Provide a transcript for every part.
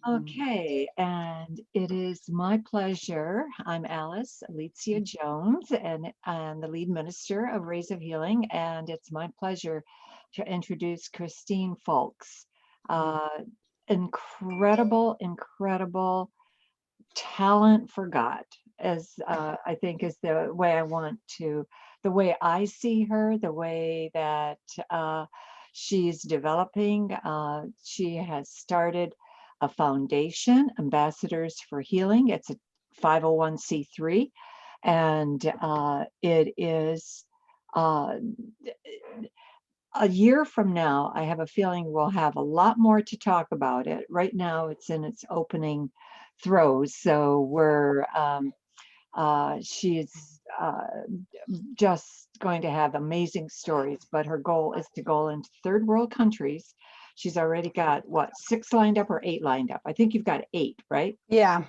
Okay, and it is my pleasure. I'm Alice Alicia Jones, and I'm the lead minister of Rays of Healing, and it's my pleasure to introduce Kristine Foulkes. Uh, incredible talent for God, as I think is the way the way I see her, the way that she's developing. She has started a foundation, Ambassadors for Healing. It's a 501c3, and it is uh, a year from now, I have a feeling we'll have a lot more to talk about it. Right now, it's in its opening throes, so she's just going to have amazing stories, but her goal is to go into third world countries. She's already got, what, 6 lined up or 8 lined up? I think you've got 8, right? Yeah.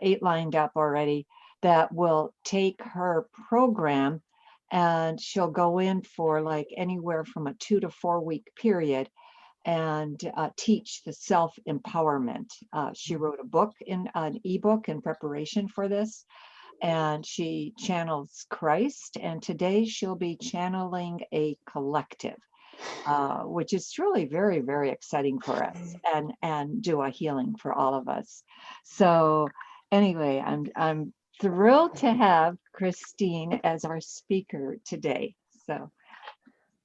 8 lined up already that will take her program, and she'll go in for like anywhere from a 2 to 4 week period and teach the self-empowerment. She wrote a book, an ebook in preparation for this, and she channels Christ, and today she'll be channeling a collective, which is really very exciting for us, and do a healing for all of us. So anyway, I'm thrilled to have Kristine as our speaker today. So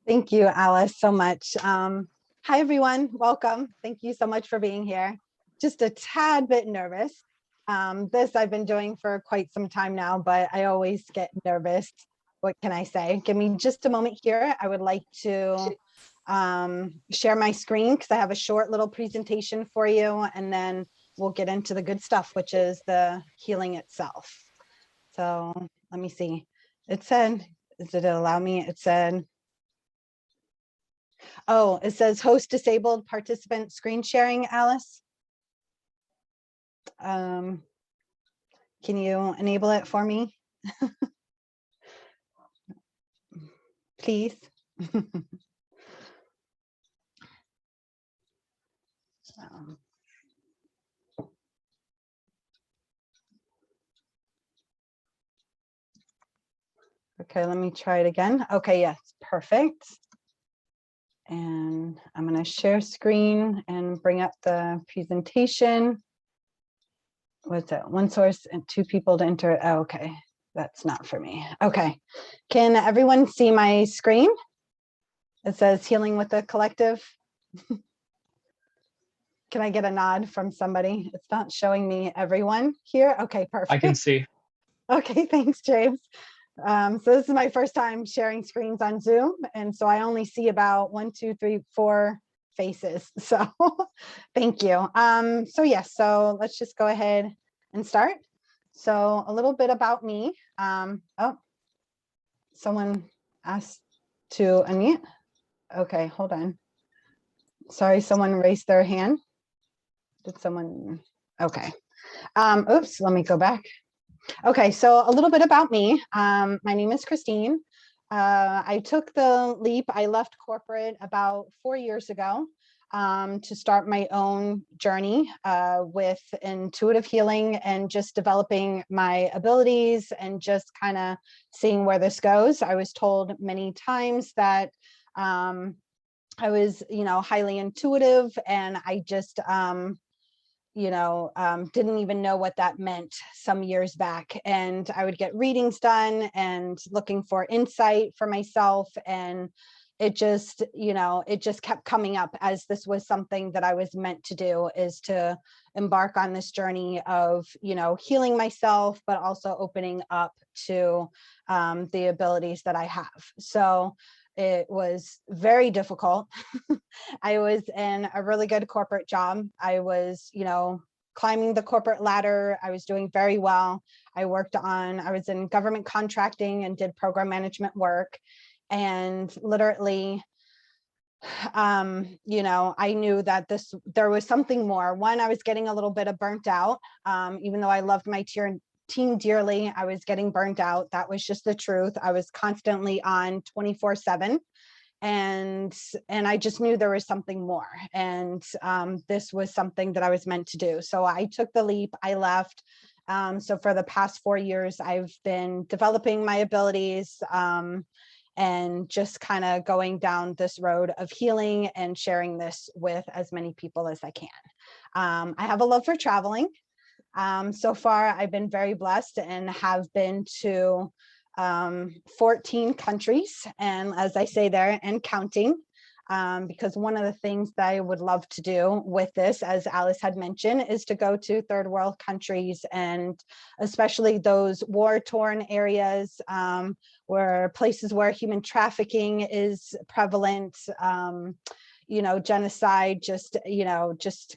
Thank you, Alice, so much. Hi, everyone. Welcome. Thank you so much for being here. Just a tad bit nervous. This I've been doing for quite some time now, but I always get nervous. What can I say? Give me just a moment here. I would like to share my screen because I have a short little presentation for you, and then we'll get into the good stuff, which is the healing itself. So let me see. It said, did it allow me? It said, oh, it says host disabled participant screen sharing, Alice. Can you enable it for me? Please. Okay, let me try it again. Okay, yes, perfect. And I'm going to share screen and bring up the presentation. What's that? 1 source and 2 people to enter. Oh, okay, that's not for me. Okay, can everyone see my screen? It says healing with the collective. Can I get a nod from somebody? It's not showing me everyone here. Okay, perfect. I can see. Okay, thanks, James. So this is my first time sharing screens on Zoom, and so I only see about 1, 2, 3, 4 faces. So thank you. So yes, so let's just go ahead and start. So a little bit about me. Oh, someone asked to unmute. Okay, hold on. Sorry, someone raised their hand. Did someone? Okay. Oops, let me go back. Okay, so a little bit about me. My name is Kristine. I took the leap. I left corporate about 4 years ago to start my own journey with intuitive healing and just developing my abilities and just kind of seeing where this goes. I was told many times that I was, highly intuitive, and I just didn't even know what that meant some years back. And I would get readings done and looking for insight for myself. And it just kept coming up as this was something that I was meant to do, is to embark on this journey of, healing myself, but also opening up to the abilities that I have. So it was very difficult. I was in a really good corporate job. I was, climbing the corporate ladder. I was doing very well. I was in government contracting and did program management work. And literally, I knew that there was something more. One, I was getting a little bit of burnt out. Even though I loved my team dearly, I was getting burnt out. That was just the truth. I was constantly on 24/7. and I just knew there was something more, and this was something that I was meant to do. So I took the leap, I left. So for the past 4 years, I've been developing my abilities, and just kind of going down this road of healing and sharing this with as many people as I can. I have a love for traveling. So far, I've been very blessed and have been to 14 countries, and as I say there, and counting, because one of the things that I would love to do with this, as Alice had mentioned, is to go to third world countries, and especially those war-torn areas, where places where human trafficking is prevalent, genocide, just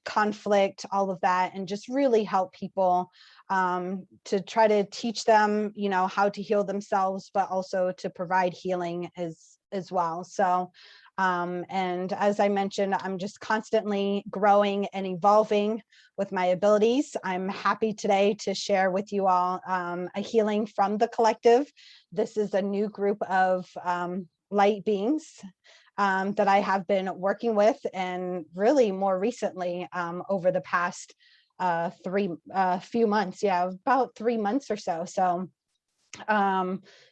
conflict, all of that, and just really help people, to try to teach them, how to heal themselves, but also to provide healing as well. So, and as I mentioned, I'm just constantly growing and evolving with my abilities. I'm happy today to share with you all a healing from the collective. This is a new group of light beings that I have been working with, and really more recently, over the past few months, about 3 months or so. So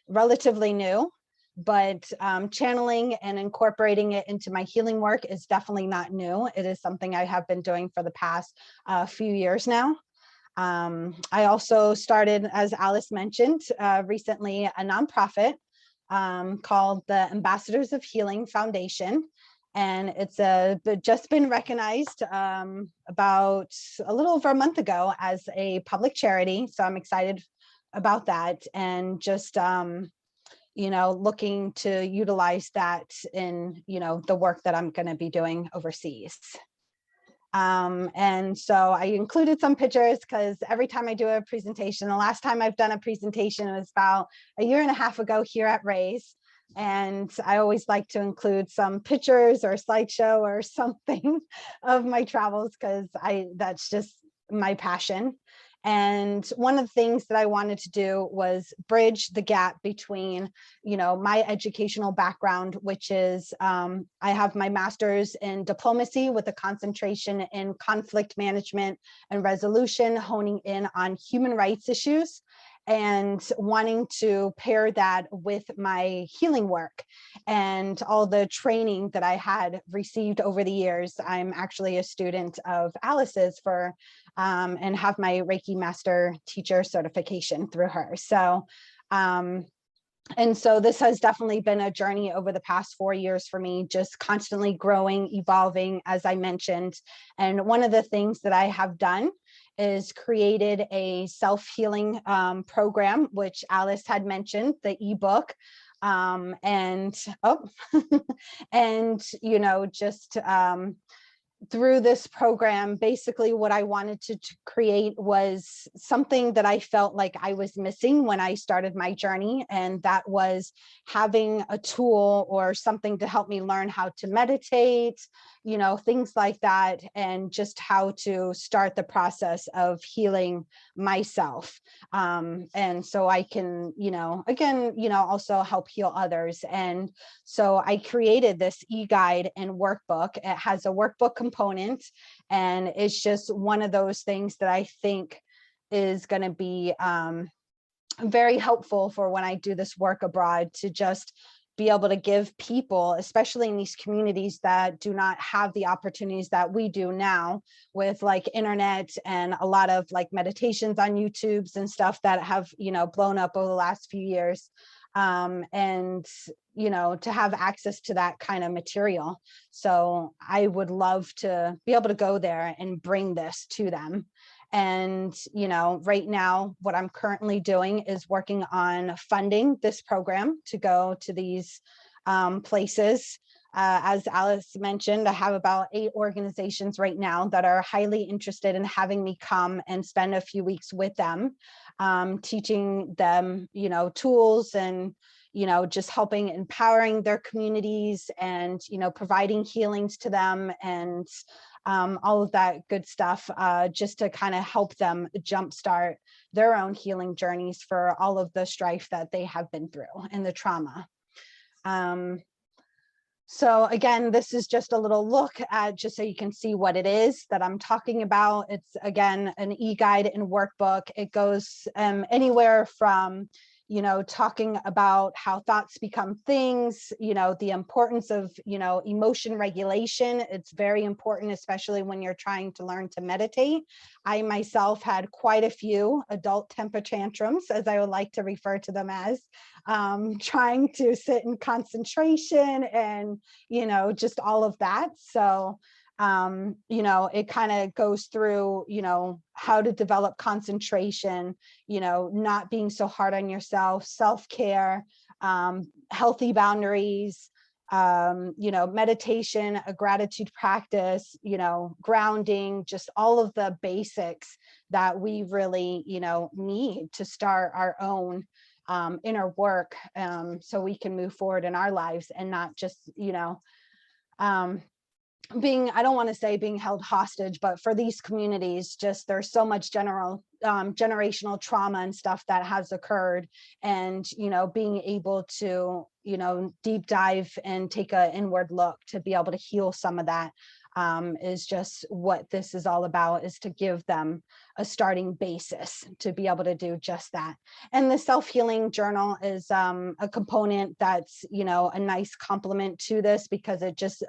relatively new, but channeling and incorporating it into my healing work is definitely not new. It is something I have been doing for the past few years now. I also started, as Alice mentioned, recently, a nonprofit called the Ambassadors of Healing Foundation. And it's just been recognized about a little over a month ago as a public charity. So I'm excited about that, and just looking to utilize that in the work that I'm going to be doing overseas. And so I included some pictures because every time I do a presentation, the last time I've done a presentation was about a year and a half ago here at Ray's. And I always like to include some pictures or a slideshow or something of my travels, because that's just my passion. And one of the things that I wanted to do was bridge the gap between, my educational background, which is I have my master's in diplomacy with a concentration in conflict management and resolution, honing in on human rights issues, and wanting to pair that with my healing work and all the training that I had received over the years. I'm actually a student of Alice's and have my Reiki Master Teacher certification through her. So, and so this has definitely been a journey over the past 4 years for me, just constantly growing, evolving, as I mentioned. And one of the things that I have done is created a self-healing program, which Alice had mentioned, the ebook. And just through this program, basically what I wanted to create was something that I felt like I was missing when I started my journey. And that was having a tool or something to help me learn how to meditate, things like that, and just how to start the process of healing myself. And so I can, also help heal others. And so I created this eGuide and workbook. It has a workbook component, and it's just one of those things that I think is going to be very helpful for when I do this work abroad, to just be able to give people, especially in these communities that do not have the opportunities that we do now, with like internet and a lot of like meditations on YouTubes and stuff that have, blown up over the last few years. And to have access to that kind of material. So I would love to be able to go there and bring this to them. And, right now, what I'm currently doing is working on funding this program to go to these places. As Alice mentioned, I have about 8 organizations right now that are highly interested in having me come and spend a few weeks with them, teaching them, tools and, just helping, empowering their communities and, providing healings to them and all of that good stuff, just to kind of help them jumpstart their own healing journeys for all of the strife that they have been through and the trauma. So again, this is just a little look at, just so you can see what it is that I'm talking about. It's again an eGuide and workbook. It goes anywhere from, you know, talking about how thoughts become things, you know, the importance of, you know, emotion regulation. It's very important, especially when you're trying to learn to meditate. I myself had quite a few adult temper tantrums, as I would like to refer to them as, trying to sit in concentration and, you know, just all of that. So you know, it kind of goes through, you know, how to develop concentration, you know, not being so hard on yourself, self-care, healthy boundaries, you know, meditation, a gratitude practice, you know, grounding, just all of the basics that we really, you know, need to start our own inner work, so we can move forward in our lives and not just, you know, being, I don't want to say being held hostage, but for these communities, just there's so much generational trauma and stuff that has occurred. And, you know, being able to, you know, deep dive and take an inward look to be able to heal some of that, is just what this is all about, is to give them a starting basis to be able to do just that. And the self-healing journal is a component that's, you know, a nice complement to this, because it just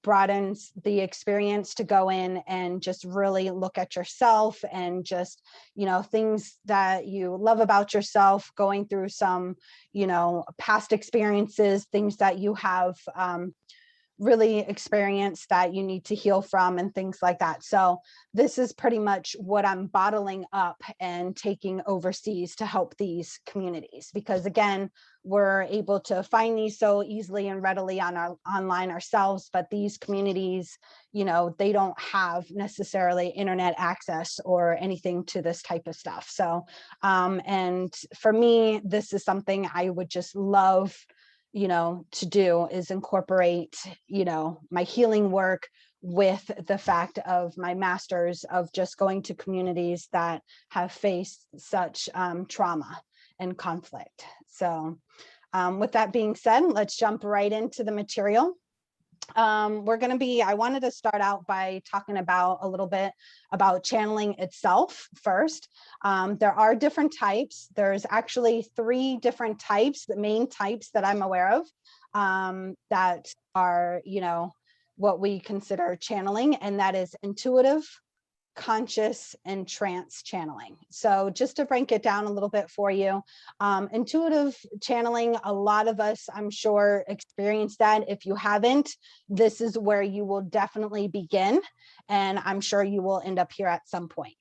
broadens the experience to go in and just really look at yourself and just, you know, things that you love about yourself, going through some, you know, past experiences, things that you have really experienced that you need to heal from, and things like that. So this is pretty much what I'm bottling up and taking overseas to help these communities, because again, we're able to find these so easily and readily on our online ourselves, but these communities, you know, they don't have necessarily internet access or anything to this type of stuff. So and for me, this is something I would just love, you know, to do, is incorporate, you know, my healing work with the fact of my master's, of just going to communities that have faced such trauma and conflict. So with that being said, let's jump right into the material. I wanted to start out by talking about a little bit about channeling itself first. There are different types. There's actually 3 different types, the main types that I'm aware of, that are, you know, what we consider channeling, and that is intuitive, conscious, and trance channeling. So just to break it down a little bit for you, intuitive channeling, a lot of us, I'm sure, experience that. If you haven't, this is where you will definitely begin, and I'm sure you will end up here at some point.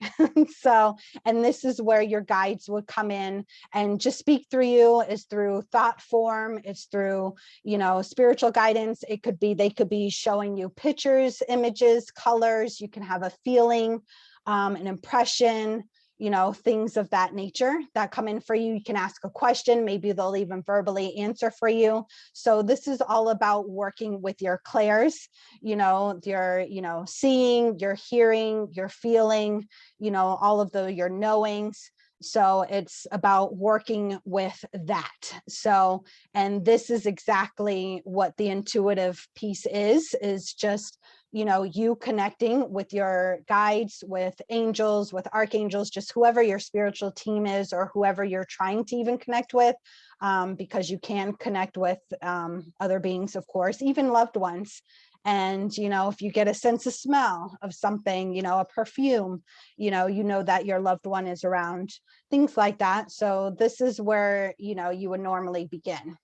So, and this is where your guides would come in and just speak through you. Is through thought form, it's through, you know, spiritual guidance. It could be, they could be showing you pictures, images, colors. You can have a feeling, an impression, you know, things of that nature that come in for you. You can ask a question, maybe they'll even verbally answer for you. So this is all about working with your clairs, you know, your, you know, seeing, your hearing, your feeling, you know, all of your knowings. So it's about working with that. So, and this is exactly what the intuitive piece is just, you know, you connecting with your guides, with angels, with archangels, just whoever your spiritual team is, or whoever you're trying to even connect with, because you can connect with other beings, of course, even loved ones. And, you know, if you get a sense of smell of something, you know, a perfume, you know that your loved one is around, things like that. So this is where, you know, you would normally begin.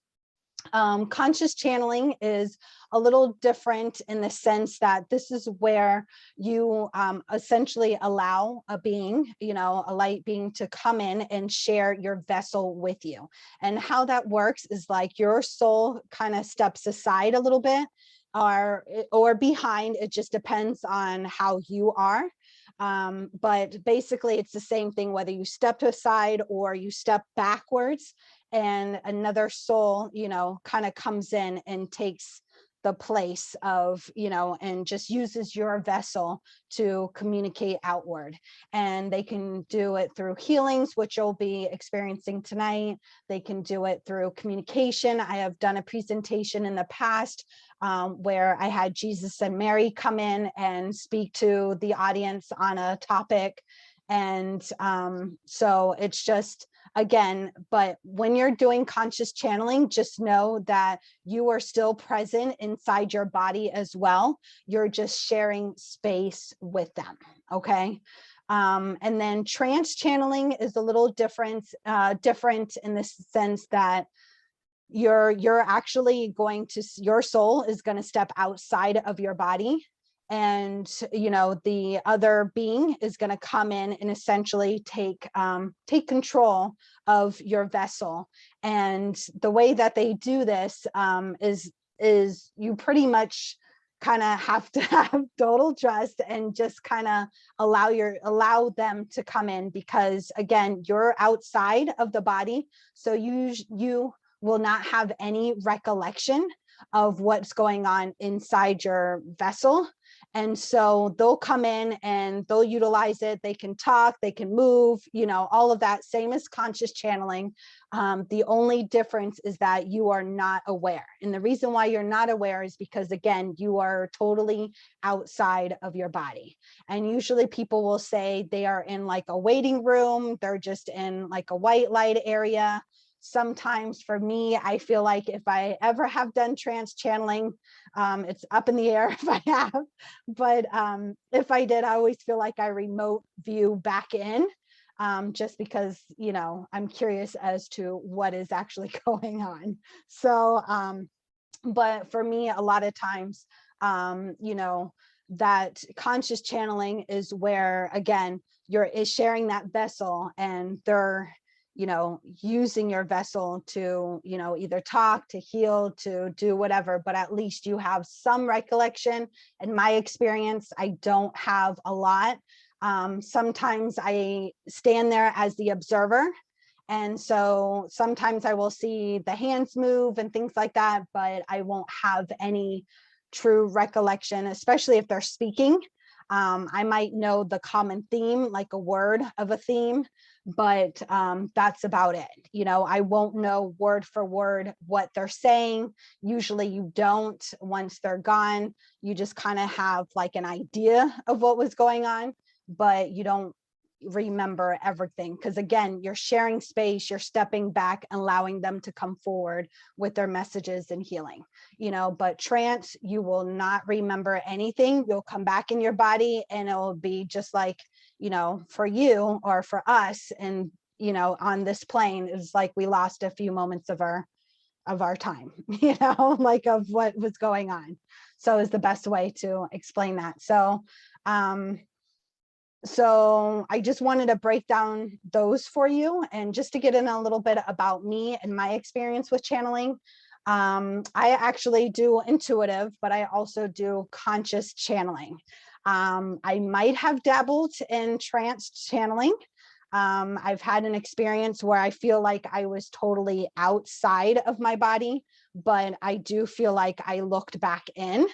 Conscious channeling is a little different in the sense that this is where you essentially allow a being, you know, a light being, to come in and share your vessel with you. And how that works is like your soul kind of steps aside a little bit, or behind. It just depends on how you are. But basically it's the same thing, whether you step aside or you step backwards, and another soul, you know, kind of comes in and takes the place of, and just uses your vessel to communicate outward. And they can do it through healings, which you'll be experiencing tonight. They can do it through communication. I have done a presentation in the past where I had Jesus and Mary come in and speak to the audience on a topic. And so it's just, again, but when you're doing conscious channeling, just know that you are still present inside your body as well. You're just sharing space with them. Okay. And then trance channeling is a little different in the sense that you're actually going to, your soul is going to step outside of your body. And, the other being is going to come in and essentially take control of your vessel. And the way that they do this is you pretty much kind of have to have total trust and just kind of allow them to come in, because again, you're outside of the body. So you will not have any recollection of what's going on inside your vessel. And so they'll come in and they'll utilize it. They can talk, they can move, all of that, same as conscious channeling. The only difference is that you are not aware. And the reason why you're not aware is because, again, you are totally outside of your body. And usually people will say they are in like a waiting room. They're just in like a white light area. Sometimes for me, I feel like if I ever have done trance channeling, it's up in the air if I have, but if I did, I always feel like I remote view back in, just because, I'm curious as to what is actually going on. So, but for me, a lot of times, that conscious channeling is where, again, you're sharing that vessel and they're using your vessel to, either talk, to heal, to do whatever, but at least you have some recollection. In my experience, I don't have a lot. Sometimes I stand there as the observer. And so sometimes I will see the hands move and things like that, but I won't have any true recollection, especially if they're speaking. I might know the common theme, like a word of a theme, but that's about it. I won't know word for word what they're saying. Usually you don't. Once they're gone, you just kind of have like an idea of what was going on, but you don't remember everything, because again, you're sharing space, you're stepping back and allowing them to come forward with their messages and healing. But trance, you will not remember anything. You'll come back in your body and it will be just like, for you or for us, and on this plane, it's like we lost a few moments of our time, like of what was going on. So is the best way to explain that. So I just wanted to break down those for you, and just to get in a little bit about me and my experience with channeling. I actually do intuitive, but I also do conscious channeling. I might have dabbled in trance channeling. I've had an experience where I feel like I was totally outside of my body, but I do feel like I looked back in.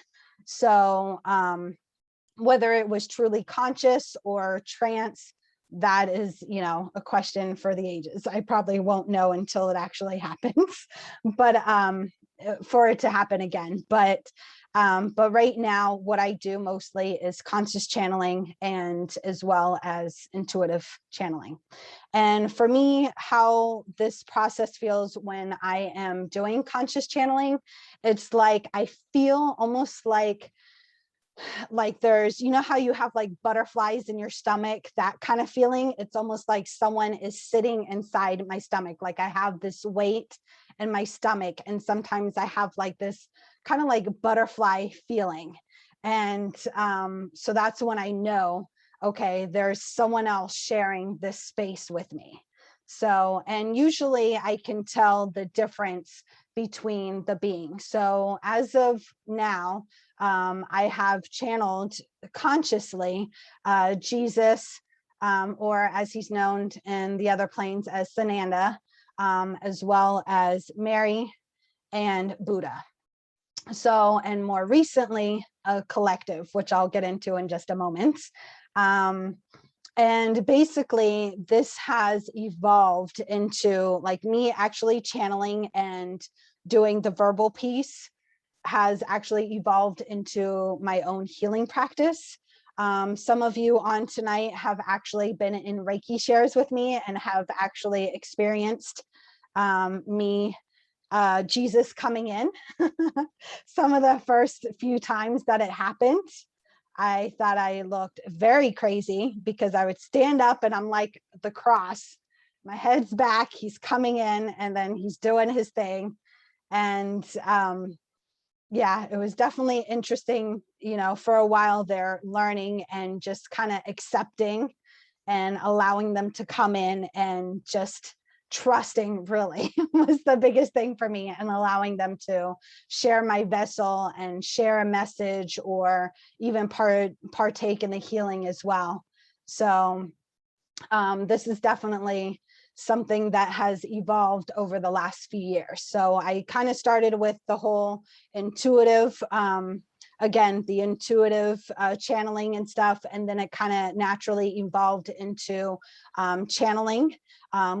So, whether it was truly conscious or trance, that is, a question for the ages. I probably won't know until it actually happens, but for it to happen again. But right now, what I do mostly is conscious channeling, and as well as intuitive channeling. And for me, how this process feels when I am doing conscious channeling, it's like I feel almost like there's, how you have like butterflies in your stomach, that kind of feeling. It's almost like someone is sitting inside my stomach. Like I have this weight in my stomach, and sometimes I have like this kind of like butterfly feeling. And so that's when I know, okay, there's someone else sharing this space with me. So, and usually I can tell the difference between the beings. So as of now, I have channeled consciously Jesus, or as he's known in the other planes as Sananda, as well as Mary and Buddha. So, and more recently, a collective, which I'll get into in just a moment. And basically, this has evolved into like me actually channeling and doing the verbal piece has actually evolved into my own healing practice. Some of you on tonight have actually been in Reiki shares with me and have actually experienced me, Jesus coming in. Some of the first few times that it happened, I thought I looked very crazy because I would stand up and I'm like the cross, my head's back, he's coming in and then he's doing his thing. And yeah, it was definitely interesting, you know, for a while there, learning and just kind of accepting and allowing them to come in and just trusting really was the biggest thing for me, and allowing them to share my vessel and share a message or even partake in the healing as well. So this is definitely something that has evolved over the last few years. So I kind of started with the whole intuitive, again, the intuitive channeling and stuff, and then it kind of naturally evolved into channeling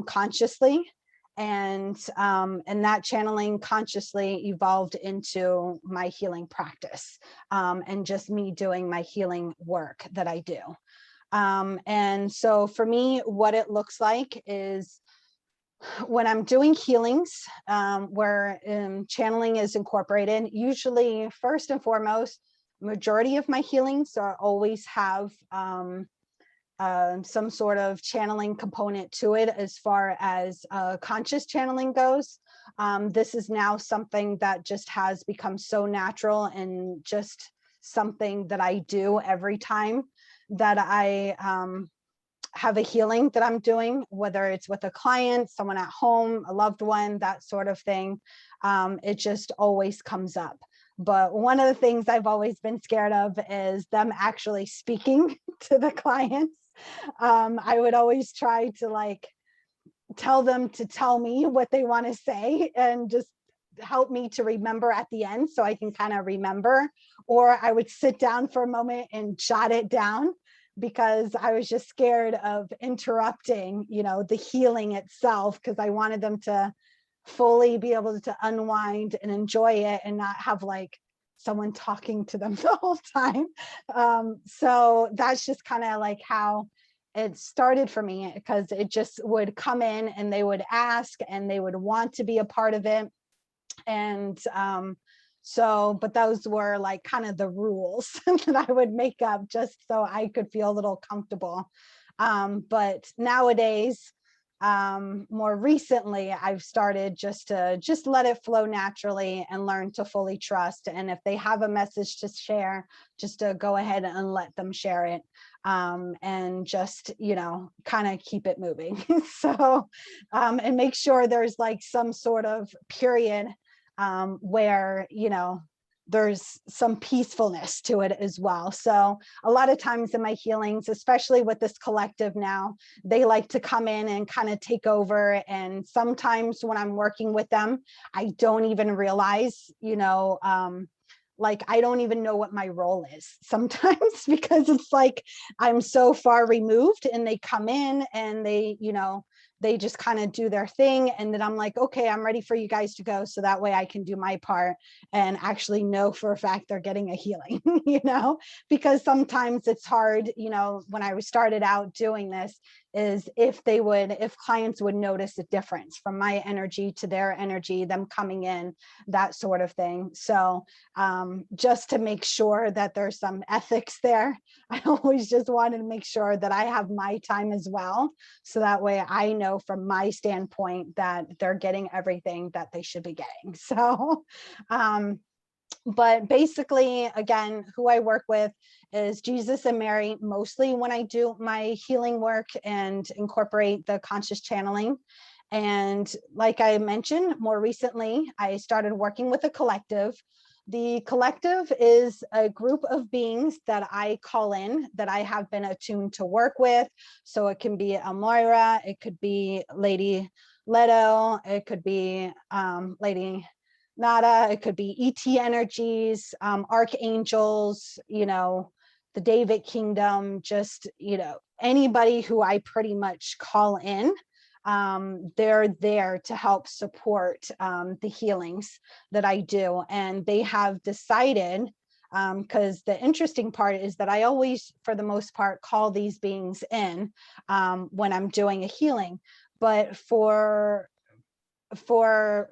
consciously. And that channeling consciously evolved into my healing practice, and just me doing my healing work that I do. And so for me, what it looks like is when I'm doing healings, where channeling is incorporated, usually first and foremost, majority of my healings are always have some sort of channeling component to it as far as conscious channeling goes. This is now something that just has become so natural and just something that I do every time that I have a healing that I'm doing, whether it's with a client, someone at home, a loved one, that sort of thing. It just always comes up. But one of the things I've always been scared of is them actually speaking to the clients. I would always try to like tell them to tell me what they want to say and just help me to remember at the end so I can kind of remember, or I would sit down for a moment and jot it down because I was just scared of interrupting, you know, the healing itself, because I wanted them to fully be able to unwind and enjoy it and not have like someone talking to them the whole time. So that's just kind of like how it started for me, because it just would come in and they would ask and they would want to be a part of it. And so, but those were like kind of the rules that I would make up just so I could feel a little comfortable. But nowadays, more recently, I've started just to let it flow naturally and learn to fully trust. And if they have a message to share, just to go ahead and let them share it, and just, you know, kind of keep it moving. So, and make sure there's like some sort of period where, you know, there's some peacefulness to it as well. So a lot of times in my healings, especially with this collective now, they like to come in and kind of take over. And sometimes when I'm working with them, I don't even realize, you know, like I don't even know what my role is sometimes because it's like I'm so far removed and they come in and they, you know, they just kind of do their thing. And then I'm like, okay, I'm ready for you guys to go. So that way I can do my part and actually know for a fact they're getting a healing, you know, because sometimes it's hard, you know, when I started out doing this, is if clients would notice a difference from my energy to their energy, them coming in, that sort of thing. So just to make sure that there's some ethics there, I always just wanted to make sure that I have my time as well. So that way I know from my standpoint that they're getting everything that they should be getting. So, but basically, again, who I work with is Jesus and Mary, mostly when I do my healing work and incorporate the conscious channeling. And like I mentioned, more recently, I started working with a collective. The collective is a group of beings that I call in, that I have been attuned to work with. So it can be Elmoira, it could be Lady Leto, it could be Lady nada. It could be ET energies, archangels, the David kingdom, just, anybody who I pretty much call in. They're there to help support the healings that I do. And they have decided, because the interesting part is that I always, for the most part, call these beings in when I'm doing a healing. But for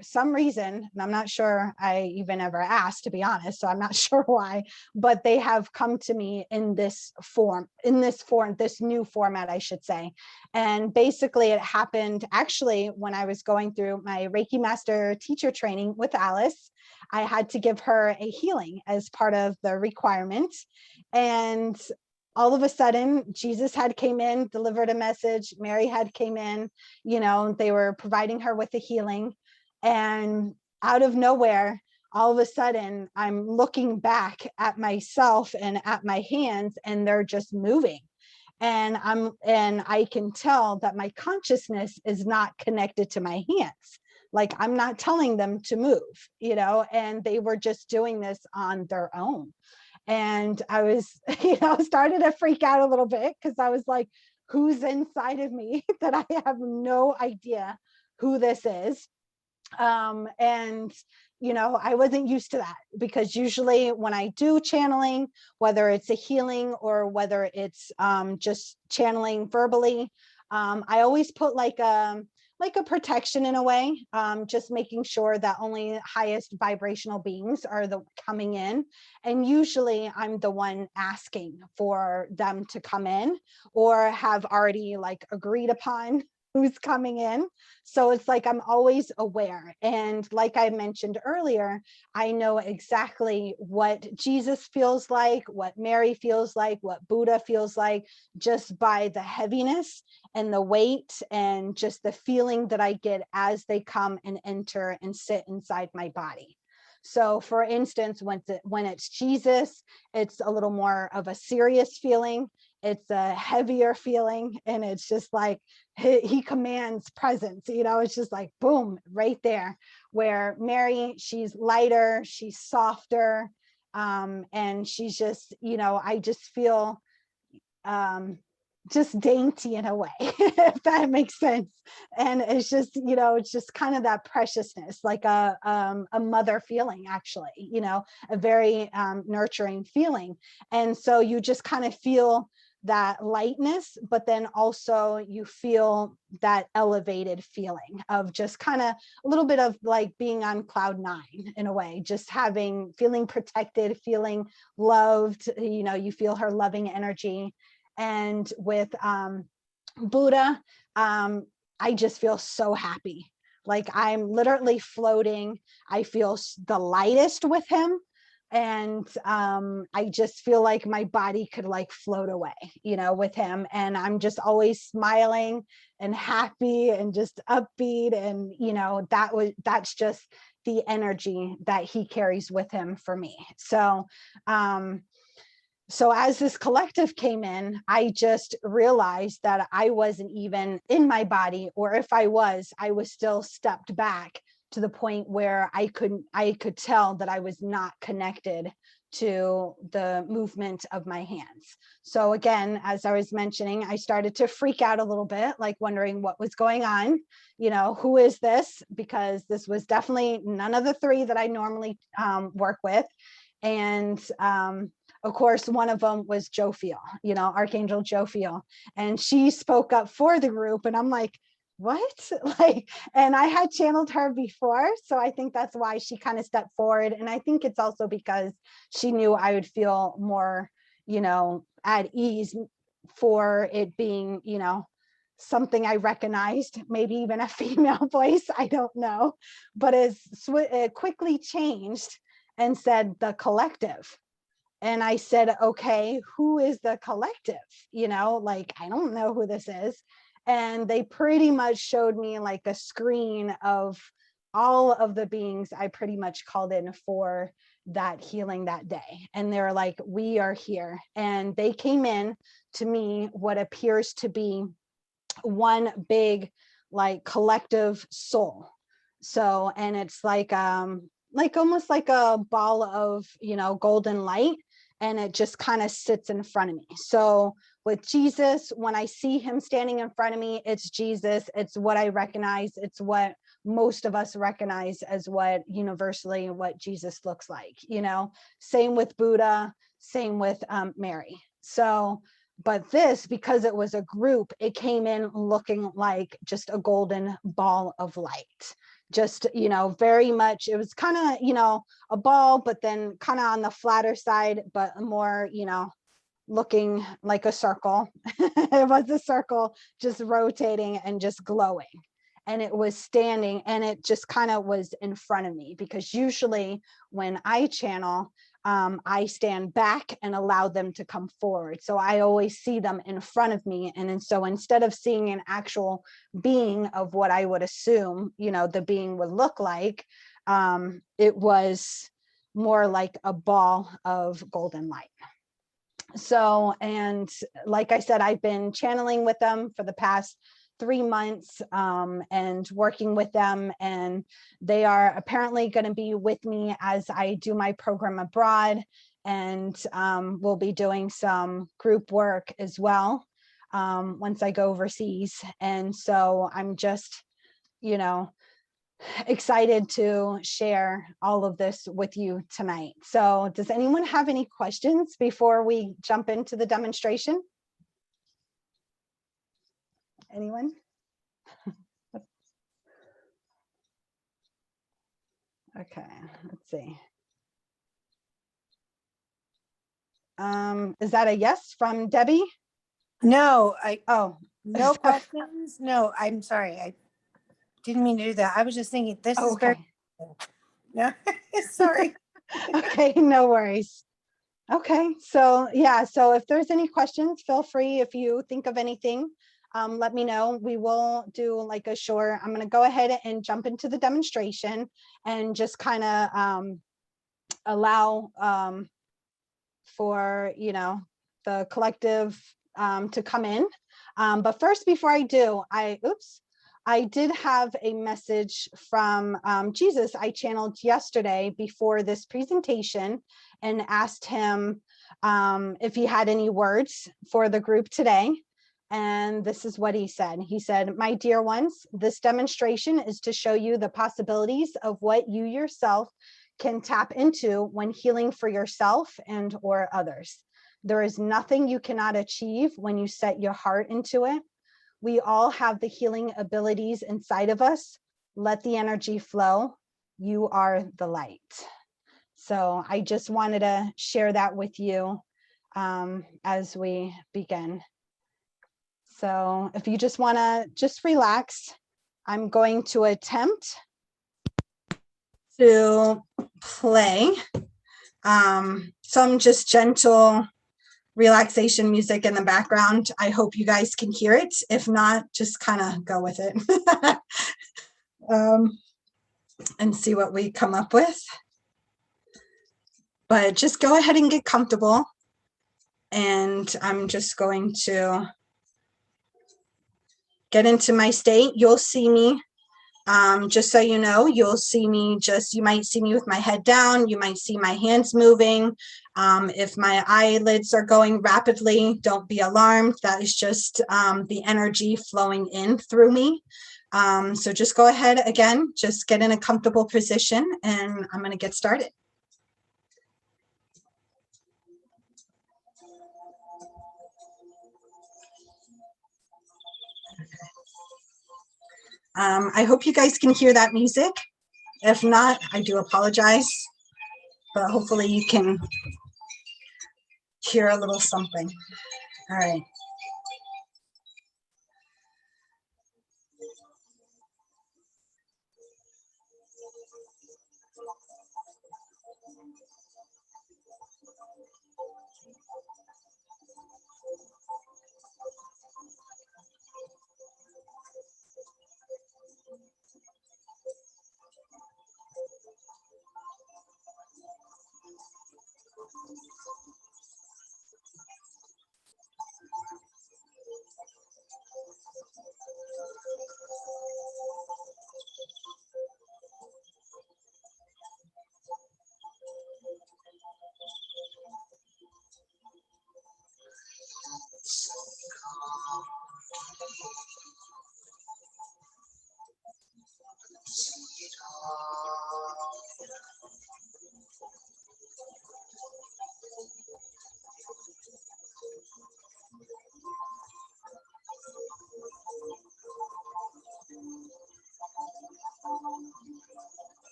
some reason, and I'm not sure I even ever asked, to be honest, so I'm not sure why, but they have come to me in this new format, I should say. And basically it happened actually when I was going through my Reiki Master teacher training with Alice. I had to give her a healing as part of the requirement. And all of a sudden, Jesus had came in, delivered a message. Mary had came in, they were providing her with a healing. And out of nowhere, all of a sudden, I'm looking back at myself and at my hands, and they're just moving. And I can tell that my consciousness is not connected to my hands. Like, I'm not telling them to move, and they were just doing this on their own. And I was, started to freak out a little bit, because I was like, who's inside of me that I have no idea who this is? And I wasn't used to that, because usually when I do channeling, whether it's a healing or whether it's just channeling verbally, I always put like a protection in a way, just making sure that only highest vibrational beings are coming in. And usually I'm the one asking for them to come in, or have already agreed upon who's coming in. So it's like I'm always aware. And like I mentioned earlier, I know exactly what Jesus feels like, what Mary feels like, what Buddha feels like, just by the heaviness and the weight and just the feeling that I get as they come and enter and sit inside my body. So for instance, when it's Jesus, it's a little more of a serious feeling. It's a heavier feeling, and it's just like he commands presence, it's just like boom, right there. Where Mary, she's lighter, she's softer, and she's just, I just feel just dainty in a way, if that makes sense. And it's just, it's just kind of that preciousness, like a mother feeling, actually, a very nurturing feeling. And so you just kind of feel that lightness, but then also you feel that elevated feeling of just kind of a little bit of like being on cloud 9 in a way, just feeling protected, feeling loved, you feel her loving energy. And with Buddha, I just feel so happy. Like I'm literally floating. I feel the lightest with him. And I just feel like my body could float away, with him. And I'm just always smiling and happy and just upbeat. And, that's just the energy that he carries with him for me. So, so as this collective came in, I just realized that I wasn't even in my body, or if I was still stepped back to the point where I could tell that I was not connected to the movement of my hands. So again, as I was mentioning, I started to freak out a little bit, like wondering what was going on, who is this? Because this was definitely none of the 3 that I normally work with. And of course, one of them was Jophiel, Archangel Jophiel, and she spoke up for the group. And I'm like, what? And I had channeled her before. So I think that's why she kind of stepped forward. And I think it's also because she knew I would feel more, at ease for it being, something I recognized, maybe even a female voice. I don't know, but it quickly changed and said the collective. And I said, okay, who is the collective? I don't know who this is. And they pretty much showed me a screen of all of the beings I pretty much called in for that healing that day. And they're like, we are here. And they came in to me what appears to be one big collective soul. So, and it's like almost like a ball of, golden light, and it just kind of sits in front of me. So with Jesus, when I see him standing in front of me, it's Jesus. It's what I recognize. It's what most of us recognize as what universally what Jesus looks like, same with Buddha, same with Mary. So, but this, because it was a group, it came in looking like just a golden ball of light. Just, very much, it was kind of, a ball, but then kind of on the flatter side, but more, looking like a circle. It was a circle just rotating and just glowing. And it was standing, and it just kind of was in front of me, because usually when I channel, I stand back and allow them to come forward. So I always see them in front of me. And so instead of seeing an actual being of what I would assume, the being would look like, it was more like a ball of golden light. So, and like I said, I've been channeling with them for the past 3 months, and working with them, and they are apparently going to be with me as I do my program abroad, and we'll be doing some group work as well once I go overseas. And so I'm just, excited to share all of this with you tonight. So does anyone have any questions before we jump into the demonstration? Anyone? Okay, let's see. Is that a yes from Debbie? No, Oh, no questions. No, I'm sorry. I didn't mean to do that. I was just thinking this is very, okay. no, sorry. Okay, no worries. Okay, so yeah, so if there's any questions, feel free. If you think of anything, let me know. We will do like a short, I'm going to go ahead and jump into the demonstration and just kind of allow for, the collective to come in. But first, before I do, I did have a message from Jesus I channeled yesterday before this presentation, and asked him if he had any words for the group today. And this is what he said. He said, "My dear ones, this demonstration is to show you the possibilities of what you yourself can tap into when healing for yourself and or others. There is nothing you cannot achieve when you set your heart into it. We all have the healing abilities inside of us. Let the energy flow. You are the light." So I just wanted to share that with you as we begin. So if you just want to just relax, I'm going to attempt to play some just gentle relaxation music in the background. I hope you guys can hear it. If not, just kind of go with it and see what we come up with. But just go ahead and get comfortable. And I'm just going to get into my state. You'll see me, just so you know, you'll see me you might see me with my head down. You might see my hands moving. If my eyelids are going rapidly, don't be alarmed. That is just the energy flowing in through me. So just go ahead again, just get in a comfortable position, and I'm going to get started. I hope you guys can hear that music. If not, I do apologize, but hopefully you can hear a little something. All right.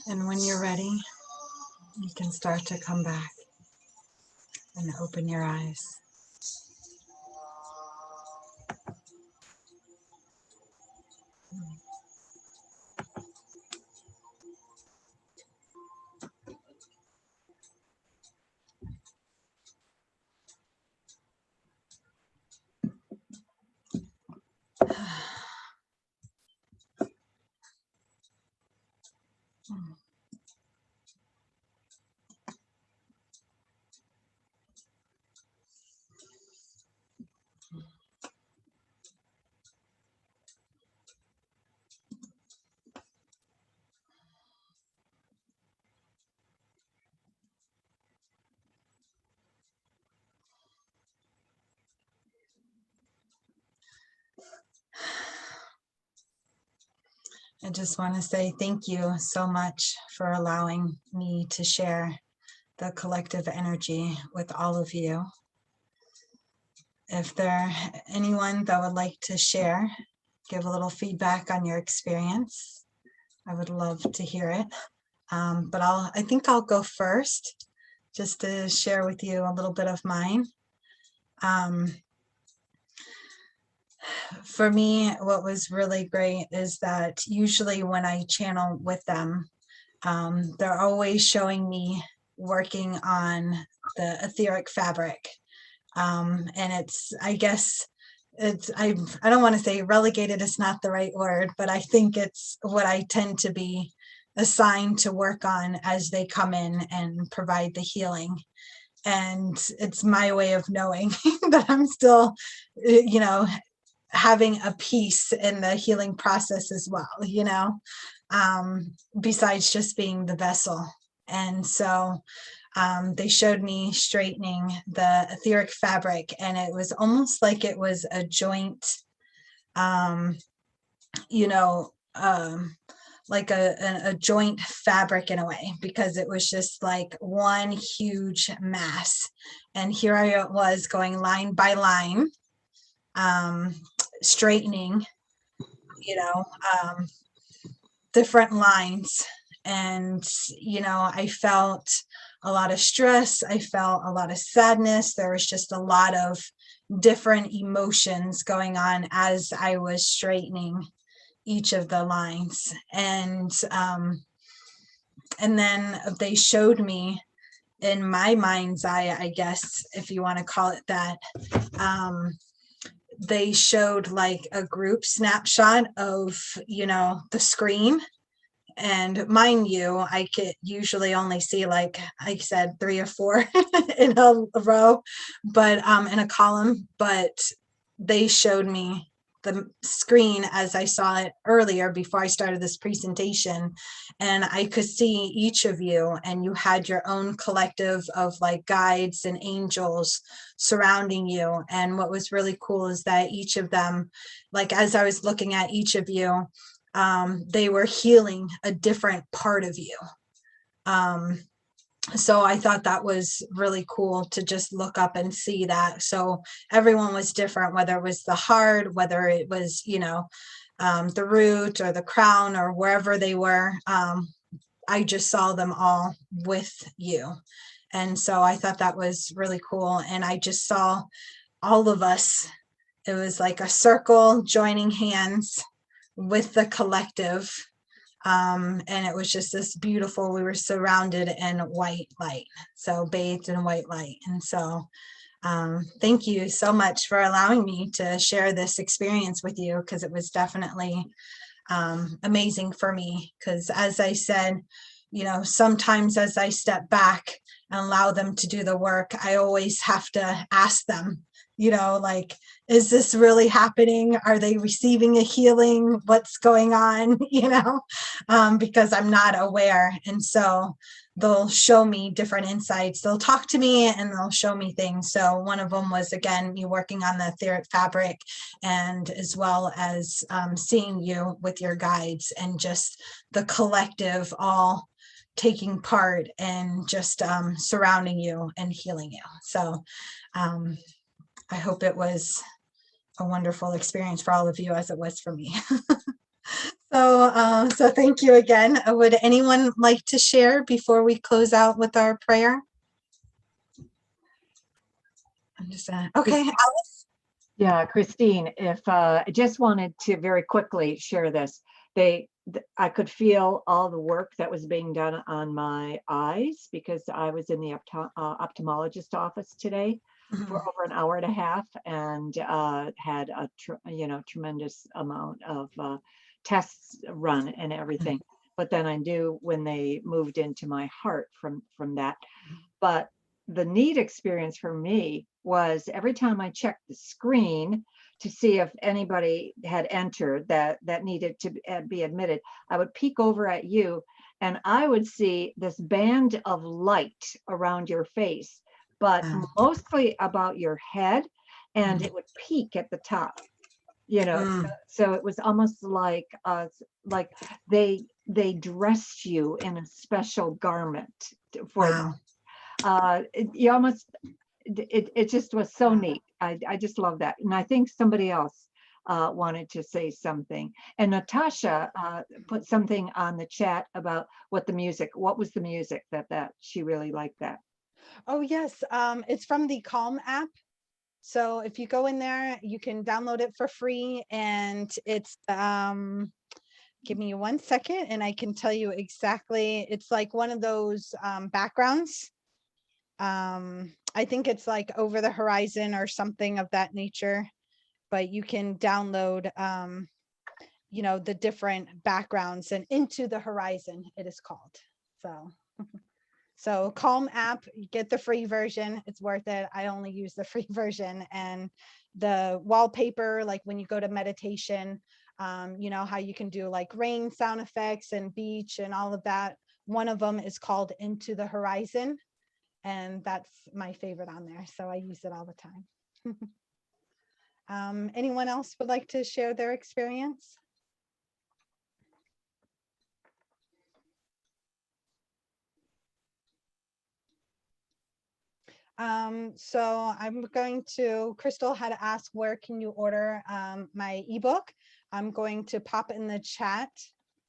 And when you're ready, you can start to come back and open your eyes. I just want to say thank you so much for allowing me to share the collective energy with all of you. If there anyone that would like to share, give a little feedback on your experience, I would love to hear it. But I think I'll go first just to share with you a little bit of mine. For me, what was really great is that usually when I channel with them, they're always showing me working on the etheric fabric. And it's, I guess, I don't want to say relegated is not the right word, but I think it's what I tend to be assigned to work on as they come in and provide the healing. And it's my way of knowing that I'm still, having a piece in the healing process as well, besides just being the vessel. And so they showed me straightening the etheric fabric, and it was almost like it was a joint, like a joint fabric in a way, because it was just like one huge mass. And here I was going line by line, straightening, different lines. And, I felt a lot of stress. I felt a lot of sadness. There was just a lot of different emotions going on as I was straightening each of the lines. And then they showed me in my mind's eye, I guess, if you want to call it that, they showed like a group snapshot of, the screen. And mind you, I could usually only see, like I said, 3 or 4 in a row, but in a column. But they showed me the screen as I saw it earlier before I started this presentation, and I could see each of you, and you had your own collective of like guides and angels surrounding you. And what was really cool is that each of them, like as I was looking at each of you, they were healing a different part of you. So I thought that was really cool to just look up and see that. So everyone was different, whether it was the heart, whether it was, the root or the crown or wherever they were. I just saw them all with you. And so I thought that was really cool. And I just saw all of us. It was like a circle joining hands with the collective. And it was just this beautiful, we were surrounded in white light, so bathed in white light. And so thank you so much for allowing me to share this experience with you, because it was definitely amazing for me. Because as I said, sometimes as I step back and allow them to do the work, I always have to ask them, like, is this really happening? Are they receiving a healing? What's going on? Because I'm not aware. And so they'll show me different insights. They'll talk to me and they'll show me things. So one of them was, again, me working on the etheric fabric, and as well as seeing you with your guides, and just the collective all taking part and just surrounding you and healing you. So I hope it was a wonderful experience for all of you, as it was for me. So thank you again. Would anyone like to share before we close out with our prayer? I'm just okay, Alice. Yeah, Kristine, if I just wanted to very quickly share this. I could feel all the work that was being done on my eyes, because I was in the ophthalmologist office today for over an hour and a half, and had a tremendous amount of tests run and everything. But then I knew when they moved into my heart from that. But the neat experience for me was every time I checked the screen to see if anybody had entered that needed to be admitted, I would peek over at you, and I would see this band of light around your face, but mostly about your head, and it would peak at the top. So it was almost like they dressed you in a special garment for you almost, it just was so neat. I just love that. And I think somebody else wanted to say something. And Natasha put something on the chat about what was the music that she really liked that. Oh, yes. It's from the Calm app. So if you go in there, you can download it for free, and it's give me 1 second and I can tell you exactly. It's like one of those backgrounds. I think it's like Over the Horizon or something of that nature, but you can download you know, the different backgrounds, and Into the Horizon it is called. So Calm app, get the free version. It's worth it. I only use the free version. And the wallpaper, like when you go to meditation, you know how you can do like rain sound effects and beach and all of that. One of them is called Into the Horizon, and that's my favorite on there. So I use it all the time. Anyone else would like to share their experience? So I'm going to, Crystal had asked, where can you order my ebook? I'm going to pop in the chat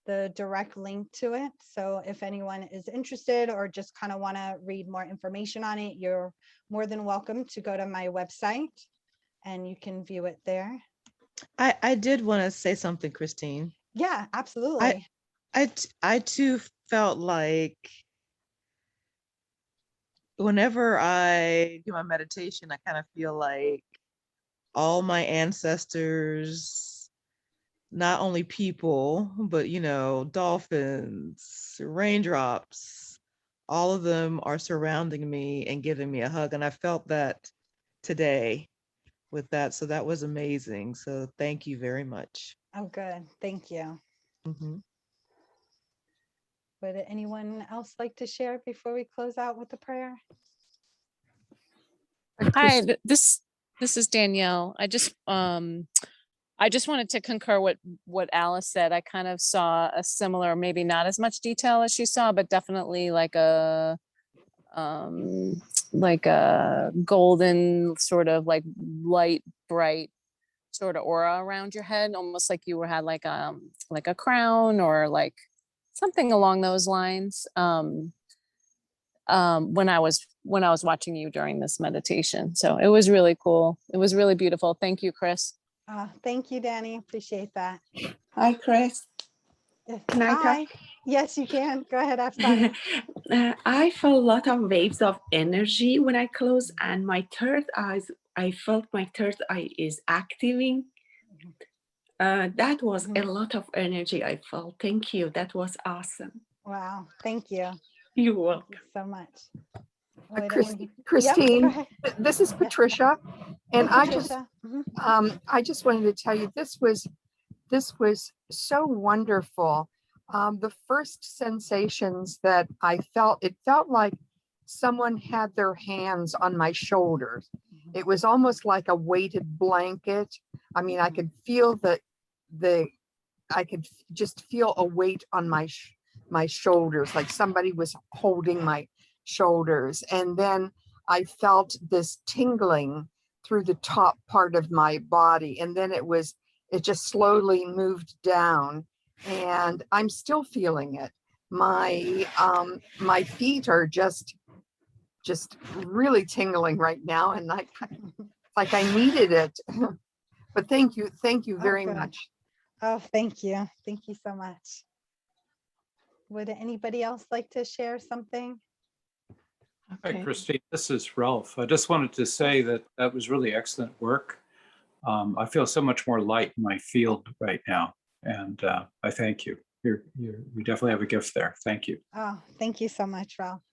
the direct link to it. So if anyone is interested or just kind of want to read more information on it, you're more than welcome to go to my website and you can view it there. I did want to say something, Kristine. Yeah, absolutely. I too felt like whenever I do my meditation, I kind of feel like all my ancestors, not only people, but, you know, dolphins, raindrops, all of them are surrounding me and giving me a hug. And I felt that today with that. So that was amazing. So thank you very much. Oh, good. Thank you. Mhm. Would anyone else like to share before we close out with the prayer? Hi, this is Danielle. I just wanted to concur what Alice said. I kind of saw a similar, maybe not as much detail as she saw, but definitely like a golden sort of like light, bright sort of aura around your head, almost like you had like a crown or like something along those lines. When I was watching you during this meditation. So it was really cool. It was really beautiful. Thank you, Chris. Thank you, Danny. Appreciate that. Hi, Chris. Can I Hi. talk? Yes, you can. Go ahead, Afsana. I felt a lot of waves of energy when I closed, and my third eyes, I felt my third eye is activating. That was a lot of energy I felt. Thank you. That was awesome. Wow. Thank you. You're welcome. Thank you so much. Christine, Yep, this is Patricia, and Hi, I Patricia. just wanted to tell you this was so wonderful. The first sensations that I felt, it felt like someone had their hands on my shoulders. It was almost like a weighted blanket. I mean, I could feel I could just feel a weight on my shoulders, like somebody was holding my shoulders. And then I felt this tingling through the top part of my body. And then it just slowly moved down, and I'm still feeling it. My feet are just really tingling right now, and like I needed it. But thank you very much. Oh, thank you. Thank you so much. Would anybody else like to share something? Hi, Kristine. This is Ralph. I just wanted to say that was really excellent work. I feel so much more light in my field right now, and I thank you. We definitely have a gift there. Thank you. Oh, thank you so much, Ralph.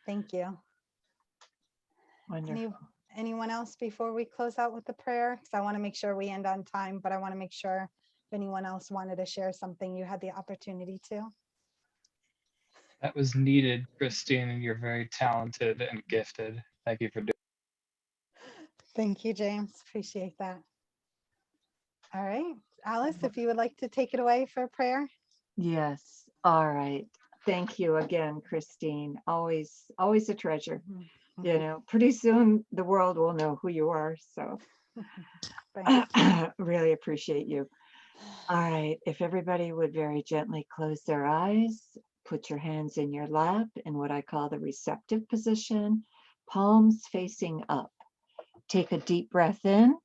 Thank you. Wonderful. Anyone else before we close out with the prayer? Because I want to make sure we end on time, but I want to make sure if anyone else wanted to share something, you had the opportunity to. That was needed, Kristine, and you're very talented and gifted. Thank you for doing it. Thank you, James. Appreciate that. All right, Alice, if you would like to take it away for a prayer. Yes. All right. Thank you again, Kristine. Always a treasure. You know, pretty soon the world will know who you are. So Really appreciate you. All right, if everybody would very gently close their eyes, put your hands in your lap in what I call the receptive position, palms facing up. Take a deep breath in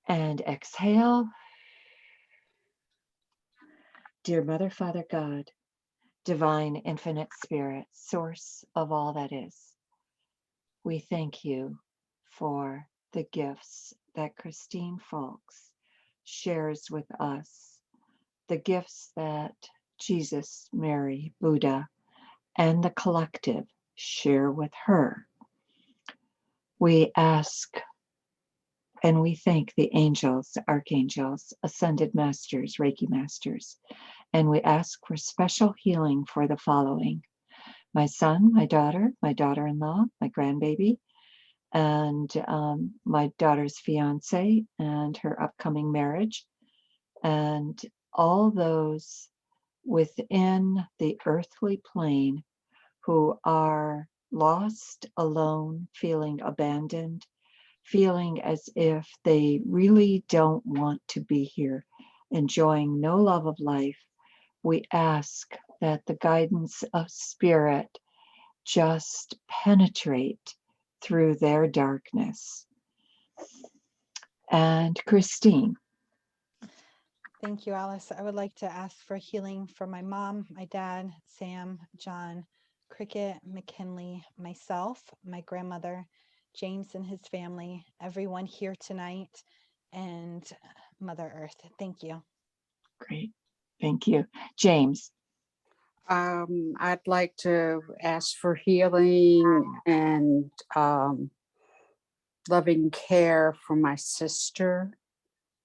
and exhale. Dear Mother, Father, God, divine, infinite spirit, source of all that is, we thank you for the gifts that Kristine Foulkes shares with us, the gifts that Jesus, Mary, Buddha, and the collective share with her. We ask and we thank the angels, archangels, ascended masters, Reiki masters, and we ask for special healing for the following: my son, my daughter-in-law, my grandbaby, and my daughter's fiance and her upcoming marriage, and all those within the earthly plane who are lost, alone, feeling abandoned, feeling as if they really don't want to be here, enjoying no love of life. We ask that the guidance of spirit just penetrate through their darkness. And Kristine. Thank you, Alice. I would like to ask for healing for my mom, my dad, Sam, John, Cricket, McKinley, myself, my grandmother, James and his family, everyone here tonight, and Mother Earth. Thank you. Great. Thank you. James. I'd like to ask for healing and loving care for my sister,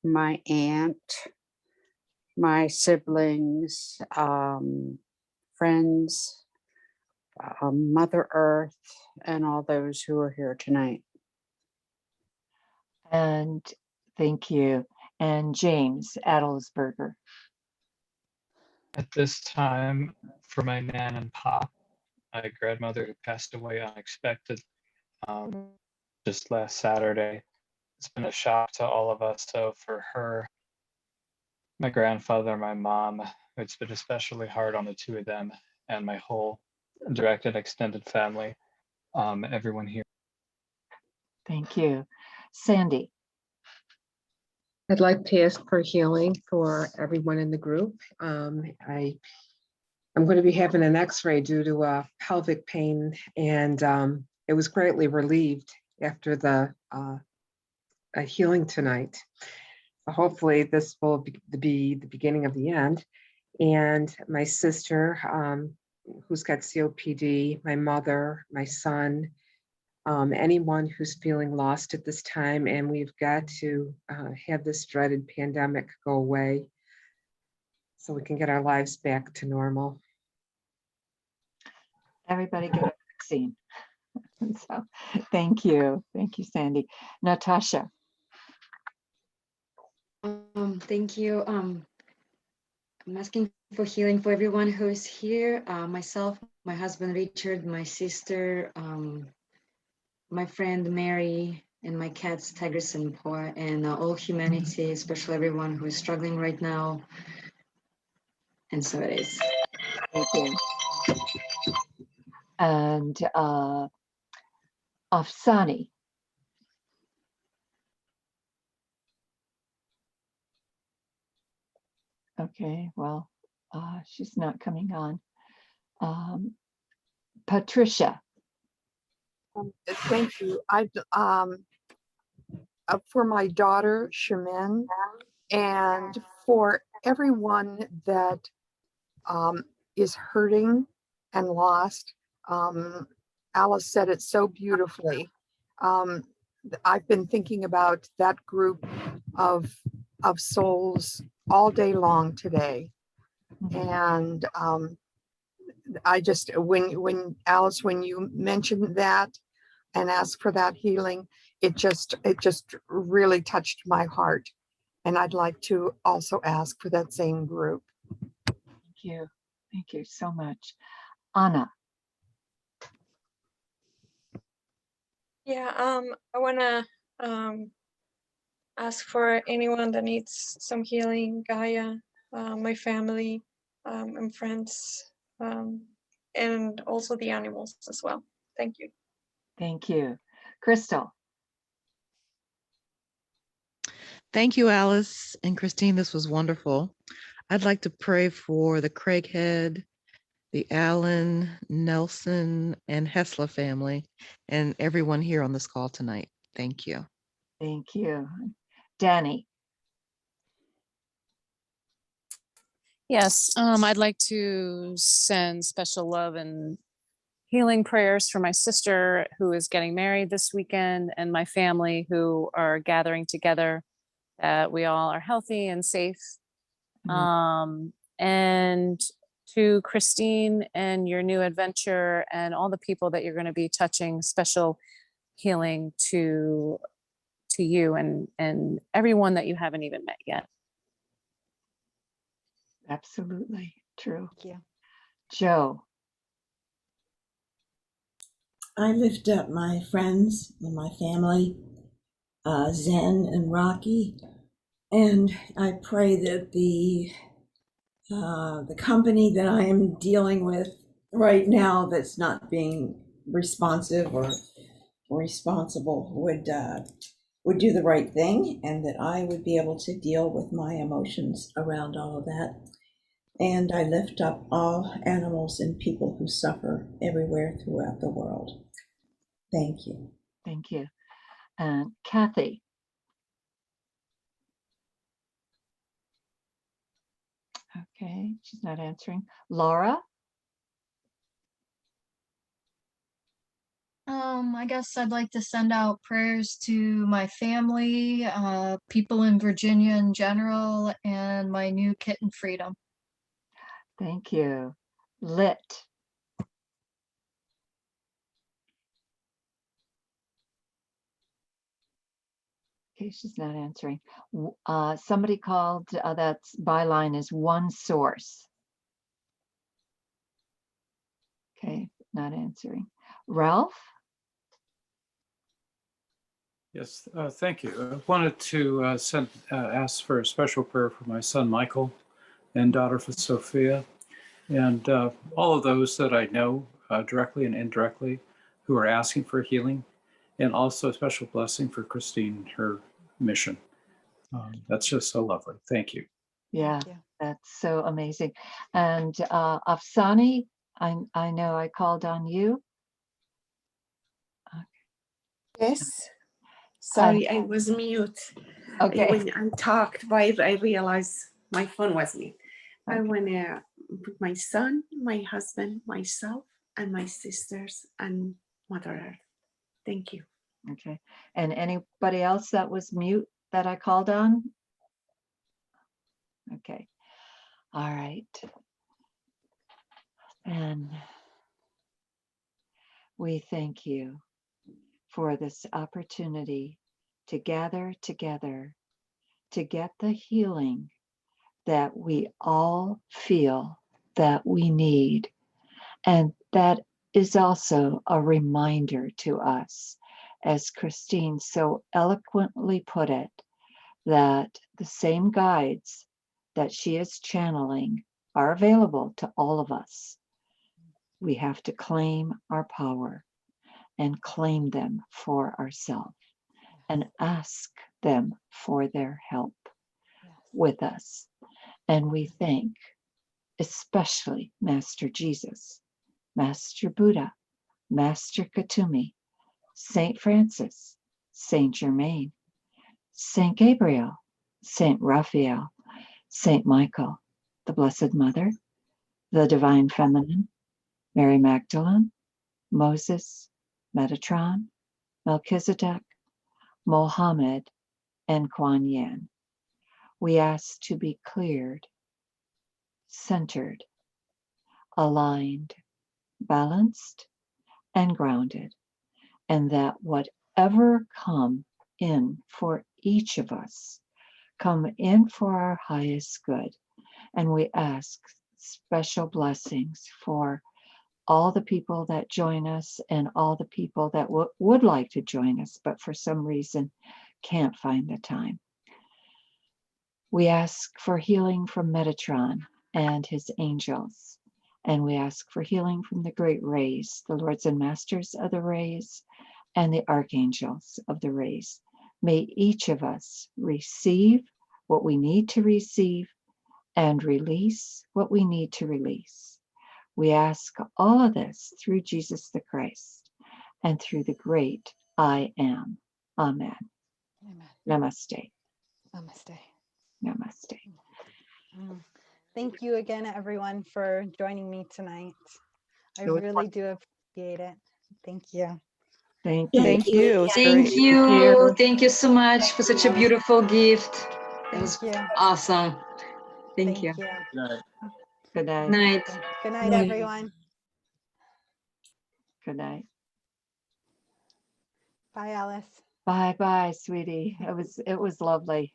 my aunt, my siblings, friends, Mother Earth, and all those who are here tonight. And thank you. And James Adelsberger. At this time, for my nan and pop, my grandmother who passed away unexpected just last Saturday. It's been a shock to all of us. So for her, my grandfather, my mom, it's been especially hard on the two of them, and my whole direct and extended family, everyone here. Thank you. Sandy. I'd like to ask for healing for everyone in the group. I'm going to be having an x-ray due to pelvic pain, and it was greatly relieved after the healing tonight. So hopefully this will be the beginning of the end. And my sister, who's got COPD, my mother, my son, anyone who's feeling lost at this time, and we've got to have this dreaded pandemic go away so we can get our lives back to normal. Everybody get a vaccine. So thank you. Thank you, Sandy. Natasha. Thank you. I'm asking for healing for everyone who is here. Myself, my husband, Richard, my sister, my friend Mary, and my cats Tigress and Poa, and all humanity, especially everyone who is struggling right now. And so it is. Thank you. And Afsani. Okay, well, she's not coming on. Patricia. Thank you. For my daughter, Shemin, and for everyone that is hurting and lost. Alice said it so beautifully. I've been thinking about that group of souls all day long today. And I just, when Alice, when you mentioned that and asked for that healing, it just really touched my heart. And I'd like to also ask for that same group. Thank you. Thank you so much. Anna. Yeah, I want to ask for anyone that needs some healing, Gaia, my family, and friends, and also the animals as well. Thank you. Thank you. Crystal. Thank you, Alice and Christine. This was wonderful. I'd like to pray for the Craighead, the Allen, Nelson, and Hessler family, and everyone here on this call tonight. Thank you. Thank you. Danny. Yes, I'd like to send special love and healing prayers for my sister who is getting married this weekend and my family who are gathering together, that we all are healthy and safe. And to Kristine and your new adventure and all the people that you're going to be touching, special healing to you and everyone that you haven't even met yet. Absolutely true. Thank you. Joe. I lift up my friends and my family, Zen and Rocky, and I pray that the company that I am dealing with right now that's not being responsive or responsible would do the right thing, and that I would be able to deal with my emotions around all of that. And I lift up all animals and people who suffer everywhere throughout the world. Thank you. Thank you. And Kathy. Okay, she's not answering. Laura. I guess I'd like to send out prayers to my family, people in Virginia in general, and my new kitten Freedom. Thank you. Lit. Okay, she's not answering. Somebody called, that's byline is One Source. Okay, not answering. Ralph? Yes, thank you. I wanted to ask for a special prayer for my son, Michael, and daughter, for Sophia, and all of those that I know directly and indirectly who are asking for healing, and also a special blessing for Kristine, her mission. That's just so lovely. Thank you. Yeah, that's so amazing. And Afsani, I know I called on you. Yes. Sorry, I was mute. Okay. When I talked, I realized my phone was mute. I want to put my son, my husband, myself, and my sisters and Mother Earth. Thank you. Okay. And anybody else that was mute that I called on? Okay. All right. And we thank you for this opportunity to gather together to get the healing that we all feel that we need. And that is also a reminder to us, as Kristine so eloquently put it, that the same guides that she is channeling are available to all of us. We have to claim our power and claim them for ourselves and ask them for their help with us. And we thank especially Master Jesus, Master Buddha, Master Katumi, Saint Francis, Saint Germain, Saint Gabriel, Saint Raphael, Saint Michael, the Blessed Mother, the Divine Feminine, Mary Magdalene, Moses, Metatron, Melchizedek, Mohammed, and Kuan Yin. We ask to be cleared, centered, aligned, balanced, and grounded, and that whatever come in for each of us, come in for our highest good. And we ask special blessings for all the people that join us and all the people that would like to join us, but for some reason can't find the time. We ask for healing from Metatron and his angels. And we ask for healing from the great rays, the lords and masters of the rays, and the archangels of the rays. May each of us receive what we need to receive and release what we need to release. We ask all of this through Jesus the Christ and through the great I Am. Amen. Amen. Namaste. Namaste. Namaste. Thank you again, everyone, for joining me tonight. I really do appreciate it. Thank you. Thank you. Thank you. Thank you so much for such a beautiful gift. It was awesome. Thank you. Good night. Good night. Night. Good night, everyone. Good night. Bye, Alice. Bye bye, sweetie. It was lovely.